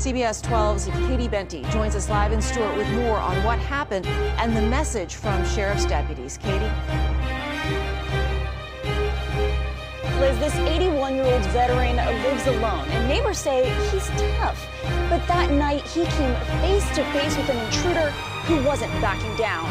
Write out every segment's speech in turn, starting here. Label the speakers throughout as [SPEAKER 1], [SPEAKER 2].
[SPEAKER 1] CBS 12's Katie Benty joins us live in Stuart with more on what happened and the message from sheriff's deputies. Katie?
[SPEAKER 2] Liz, this 81-year-old veteran lives alone, and neighbors say he's tough. But that night, he came face to face with an intruder who wasn't backing down.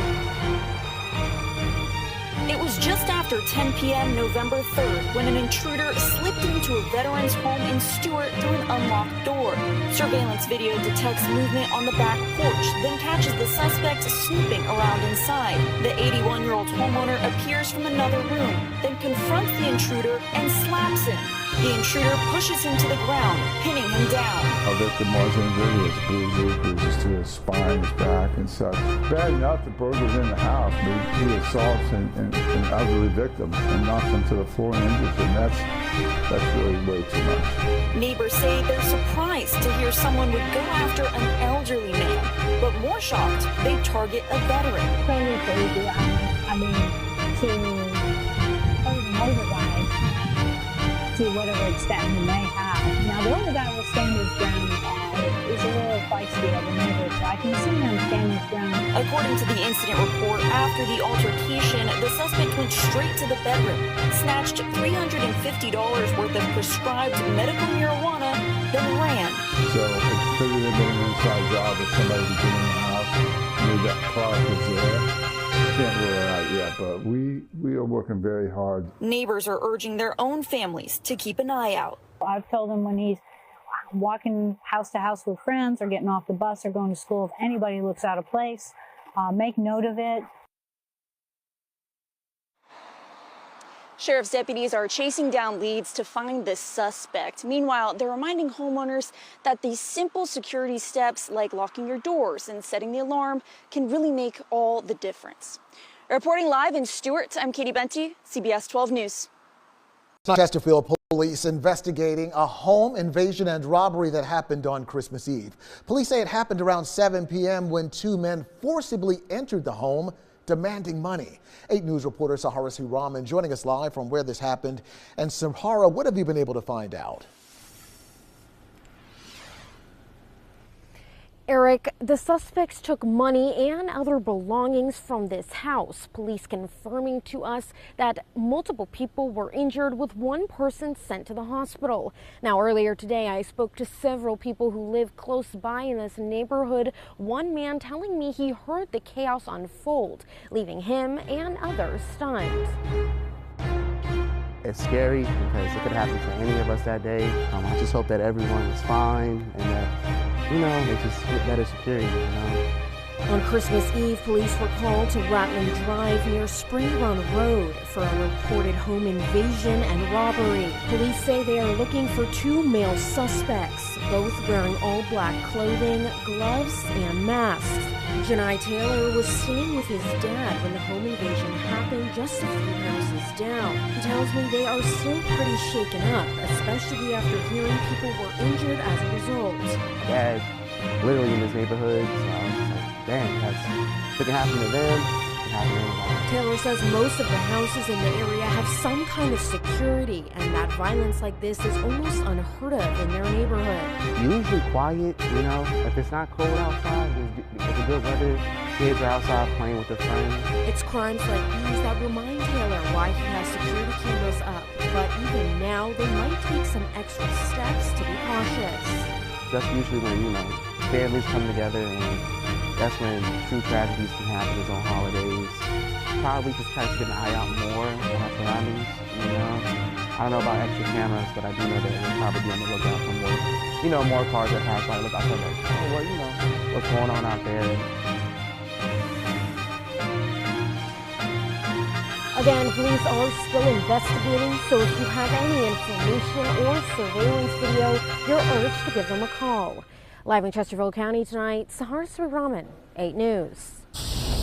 [SPEAKER 2] It was just after 10 p.m. November 3rd when an intruder slipped into a veteran's home in Stuart through an unlocked door. Surveillance video detects movement on the back porch, then catches the suspect snooping around inside. The 81-year-old homeowner appears from another room, then confronts the intruder and slaps him. The intruder pushes him to the ground, pinning him down.
[SPEAKER 3] Our victim was injured. He was bruises to his spine, his back, and such. Bad enough the burglar's in the house, but he assaults an elderly victim and knocks him to the floor and injures him. That's really way too much.
[SPEAKER 2] Neighbors say they're surprised to hear someone would go after an elderly man, but more shocked, they target a veteran.
[SPEAKER 4] Clearly crazy. I mean, to motivate to whatever extent he may have. Now, the only guy who will stand his ground is a little feisty of a neighbor, so I can see him stand his ground.
[SPEAKER 2] According to the incident report, after the altercation, the suspect went straight to the bedroom, snatched $350 worth of prescribed medical marijuana, then ran.
[SPEAKER 3] So it could have been an inside job if somebody was in the house, knew that Clark was there. Can't rule it out yet, but we are working very hard.
[SPEAKER 2] Neighbors are urging their own families to keep an eye out.
[SPEAKER 4] I've told him when he's walking house to house with friends or getting off the bus or going to school, if anybody looks out of place, make note of it.
[SPEAKER 2] Sheriff's deputies are chasing down leads to find this suspect. Meanwhile, they're reminding homeowners that these simple security steps, like locking your doors and setting the alarm, can really make all the difference. Reporting live in Stuart, I'm Katie Benty, CBS 12 News.
[SPEAKER 5] Chesterfield police investigating a home invasion and robbery that happened on Christmas Eve. Police say it happened around 7 p.m. when two men forcibly entered the home demanding money. 8 News reporter Sahara Siraman joining us live from where this happened. And Sahara, what have you been able to find out?
[SPEAKER 6] Eric, the suspects took money and other belongings from this house. Police confirming to us that multiple people were injured, with one person sent to the hospital. Now, earlier today, I spoke to several people who live close by in this neighborhood. One man telling me he heard the chaos unfold, leaving him and others stunned.
[SPEAKER 7] It's scary because it could happen to any of us that day. I just hope that everyone is fine and that, they just get better security,
[SPEAKER 6] On Christmas Eve, police were called to Ratland Drive near Spring Run Road for a reported home invasion and robbery. Police say they are looking for 2 male suspects, both wearing all black clothing, gloves, and masks. Janai Taylor was staying with his dad when the home invasion happened just a few houses down. He tells me they are still pretty shaken up, especially after hearing people were injured as a result.
[SPEAKER 7] Dad, literally in this neighborhood, so I was just like, dang, if it can happen to them, it can happen to anybody.
[SPEAKER 6] Taylor says most of the houses in the area have some kind of security, and that violence like this is almost unheard of in their neighborhood.
[SPEAKER 7] Usually quiet, if it's not cold outside, it's a good weather, kids are outside playing with their friends.
[SPEAKER 6] It's crimes like these that remind Taylor why he has security cameras up, but even now they might take some extra steps to be cautious.
[SPEAKER 7] That's usually when, families come together, and that's when true tragedies can happen, is on holidays. Probably just try to keep an eye out more on our surroundings, I don't know about extra cameras, but I do know that we'll probably be on the lookout for more, more cars that pass by. Look outside like, oh, well, what's going on out there?
[SPEAKER 6] Again, police are still investigating, so if you have any information or surveillance video, you're urged to give them a call. Live in Chesterfield County tonight, Sahara Siraman, 8 News.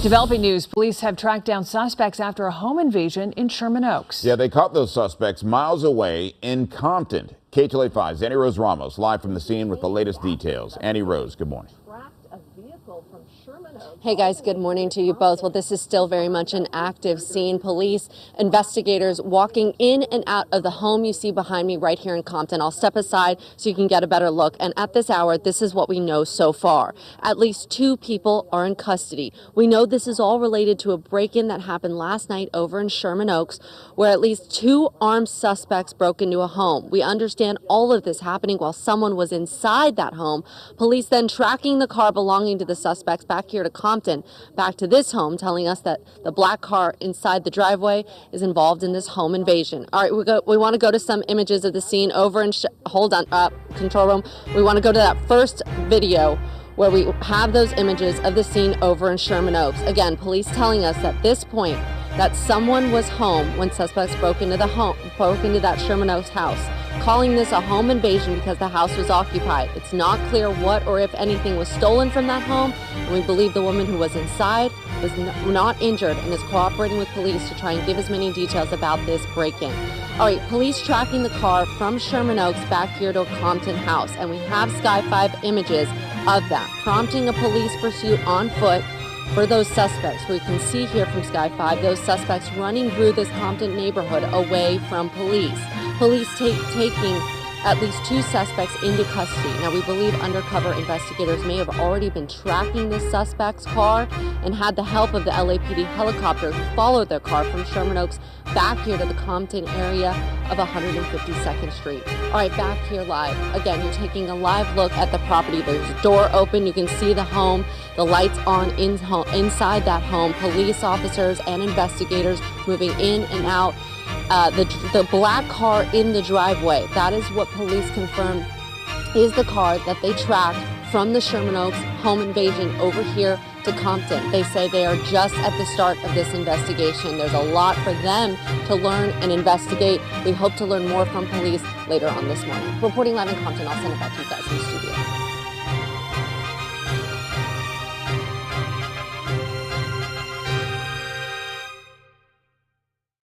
[SPEAKER 8] Developing news, police have tracked down suspects after a home invasion in Sherman Oaks.
[SPEAKER 9] Yeah, they caught those suspects miles away in Compton. KTLA 5's Annie Rose Ramos live from the scene with the latest details. Annie Rose, good morning.
[SPEAKER 10] Tracked a vehicle from Sherman Hey guys, good morning to you both. Well, this is still very much an active scene. Police investigators walking in and out of the home you see behind me right here in Compton. I'll step aside so you can get a better look. And at this hour, this is what we know so far. At least 2 people are in custody. We know this is all related to a break-in that happened last night over in Sherman Oaks, where at least 2 armed suspects broke into a home. We understand all of this happening while someone was inside that home. Police then tracking the car belonging to the suspects back here to Compton, back to this home, telling us that the black car inside the driveway is involved in this home invasion. All right, we want to go to some images of the scene over in, hold on, control room. We want to go to that first video where we have those images of the scene over in Sherman Oaks. Again, police telling us at this point that someone was home when suspects broke into that Sherman Oaks house, calling this a home invasion because the house was occupied. It's not clear what or if anything was stolen from that home, and we believe the woman who was inside was not injured and is cooperating with police to try and give as many details about this break-in. All right, police tracking the car from Sherman Oaks back here to a Compton house, and we have Sky 5 images of that, prompting a police pursuit on foot for those suspects. We can see here from Sky 5 those suspects running through this Compton neighborhood away from police. Police taking at least 2 suspects into custody. Now, we believe undercover investigators may have already been tracking this suspect's car and had the help of the LAPD helicopter who followed their car from Sherman Oaks back here to the Compton area of 152nd Street. All right, back here live. Again, you're taking a live look at the property. There's a door open. You can see the home, the lights on inside that home, police officers and investigators moving in and out. The black car in the driveway, that is what police confirmed is the car that they tracked from the Sherman Oaks home invasion over here to Compton. They say they are just at the start of this investigation. There's a lot for them to learn and investigate. We hope to learn more from police later on this morning. Reporting live in Compton, I'll send it back to you guys in the studio.